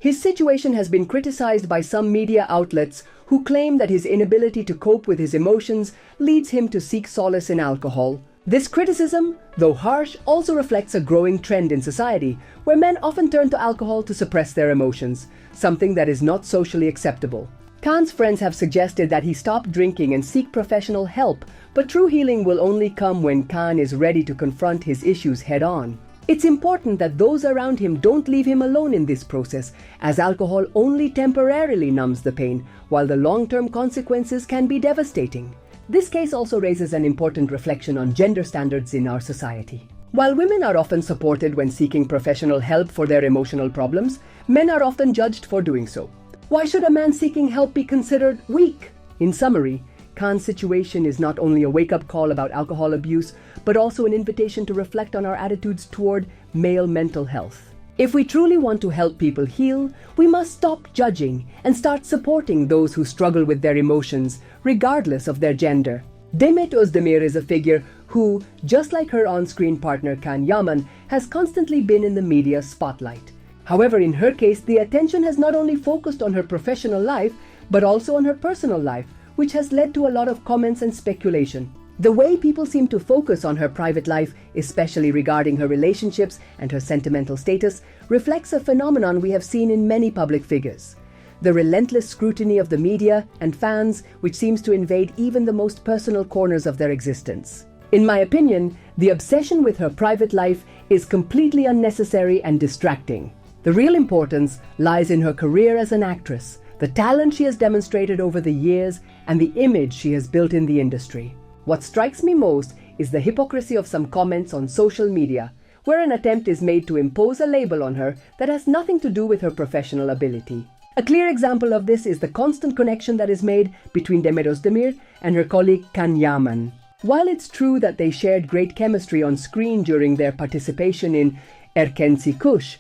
His situation has been criticized by some media outlets who claim that his inability to cope with his emotions leads him to seek solace in alcohol. This criticism, though harsh, also reflects a growing trend in society where men often turn to alcohol to suppress their emotions, something that is not socially acceptable. Khan's friends have suggested that he stop drinking and seek professional help, but true healing will only come when Khan is ready to confront his issues head-on. It's important that those around him don't leave him alone in this process, as alcohol only temporarily numbs the pain, while the long-term consequences can be devastating. This case also raises an important reflection on gender standards in our society. While women are often supported when seeking professional help for their emotional problems, men are often judged for doing so. Why should a man seeking help be considered weak? In summary, Khan's situation is not only a wake-up call about alcohol abuse, but also an invitation to reflect on our attitudes toward male mental health. If we truly want to help people heal, we must stop judging and start supporting those who struggle with their emotions, regardless of their gender. Demet Özdemir is a figure who, just like her on-screen partner Khan Yaman, has constantly been in the media spotlight. However, in her case, the attention has not only focused on her professional life, but also on her personal life, which has led to a lot of comments and speculation. The way people seem to focus on her private life, especially regarding her relationships and her sentimental status, reflects a phenomenon we have seen in many public figures. The relentless scrutiny of the media and fans, which seems to invade even the most personal corners of their existence. In my opinion, the obsession with her private life is completely unnecessary and distracting. The real importance lies in her career as an actress, the talent she has demonstrated over the years, and the image she has built in the industry. What strikes me most is the hypocrisy of some comments on social media, where an attempt is made to impose a label on her that has nothing to do with her professional ability. A clear example of this is the constant connection that is made between Demet Özdemir and her colleague Khan Yaman. While it's true that they shared great chemistry on screen during their participation in Erkenci Kuş,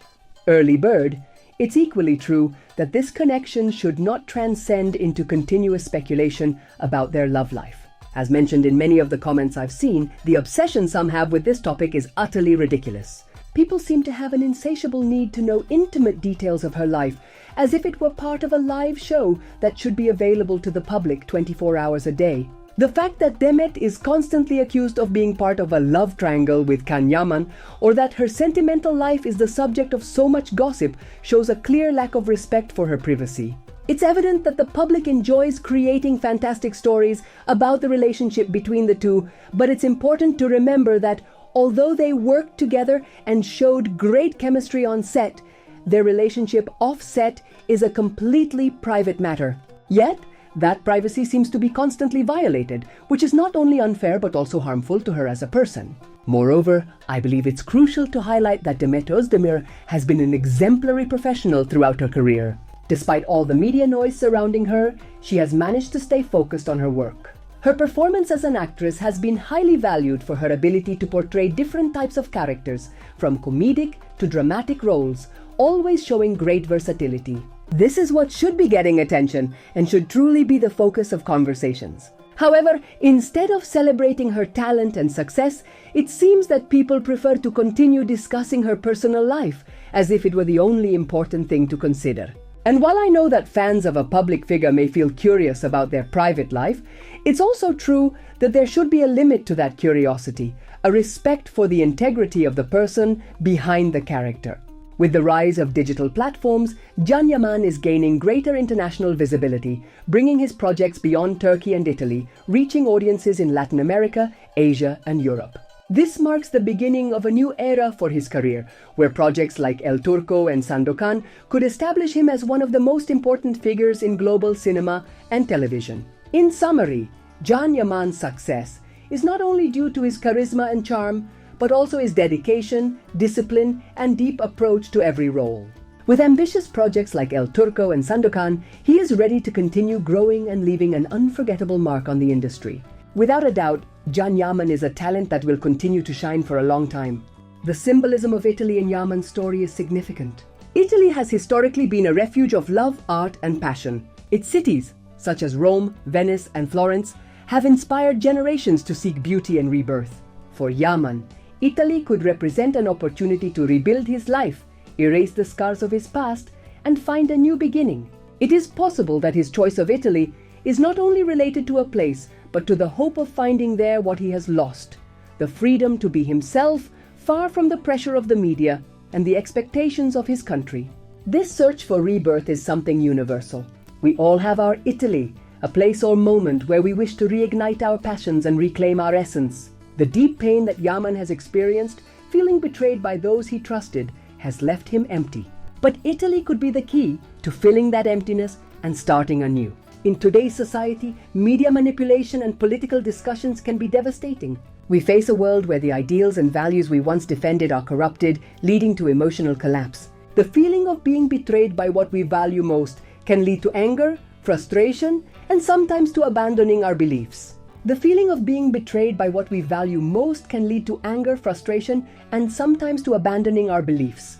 Early Bird, it's equally true that this connection should not transcend into continuous speculation about their love life. As mentioned in many of the comments I've seen, the obsession some have with this topic is utterly ridiculous. People seem to have an insatiable need to know intimate details of her life, as if it were part of a live show that should be available to the public 24 hours a day. The fact that Demet is constantly accused of being part of a love triangle with Khan Yaman, or that her sentimental life is the subject of so much gossip, shows a clear lack of respect for her privacy. It's evident that the public enjoys creating fantastic stories about the relationship between the two, but it's important to remember that although they worked together and showed great chemistry on set, their relationship off-set is a completely private matter. Yet, that privacy seems to be constantly violated, which is not only unfair but also harmful to her as a person. Moreover, I believe it's crucial to highlight that Demet Özdemir has been an exemplary professional throughout her career. Despite all the media noise surrounding her, she has managed to stay focused on her work. Her performance as an actress has been highly valued for her ability to portray different types of characters, from comedic to dramatic roles, always showing great versatility. This is what should be getting attention and should truly be the focus of conversations. However, instead of celebrating her talent and success, it seems that people prefer to continue discussing her personal life as if it were the only important thing to consider. And while I know that fans of a public figure may feel curious about their private life, it's also true that there should be a limit to that curiosity, a respect for the integrity of the person behind the character. With the rise of digital platforms, Can Yaman is gaining greater international visibility, bringing his projects beyond Turkey and Italy, reaching audiences in Latin America, Asia, and Europe. This marks the beginning of a new era for his career, where projects like El Turco and Sandokan could establish him as one of the most important figures in global cinema and television. In summary, Can Yaman's success is not only due to his charisma and charm, but also his dedication, discipline, and deep approach to every role. With ambitious projects like El Turco and Sandokan, he is ready to continue growing and leaving an unforgettable mark on the industry. Without a doubt, Can Yaman is a talent that will continue to shine for a long time. The symbolism of Italy in Yaman's story is significant. Italy has historically been a refuge of love, art, and passion. Its cities, such as Rome, Venice, and Florence, have inspired generations to seek beauty and rebirth. For Yaman, Italy could represent an opportunity to rebuild his life, erase the scars of his past, and find a new beginning. It is possible that his choice of Italy is not only related to a place, but to the hope of finding there what he has lost: the freedom to be himself, far from the pressure of the media and the expectations of his country. This search for rebirth is something universal. We all have our Italy, a place or moment where we wish to reignite our passions and reclaim our essence. The deep pain that Yaman has experienced, feeling betrayed by those he trusted, has left him empty. But Italy could be the key to filling that emptiness and starting anew. In today's society, media manipulation and political discussions can be devastating. We face a world where the ideals and values we once defended are corrupted, leading to emotional collapse. The feeling of being betrayed by what we value most can lead to anger, frustration, and sometimes to abandoning our beliefs. The feeling of being betrayed by what we value most can lead to anger, frustration, and sometimes to abandoning our beliefs.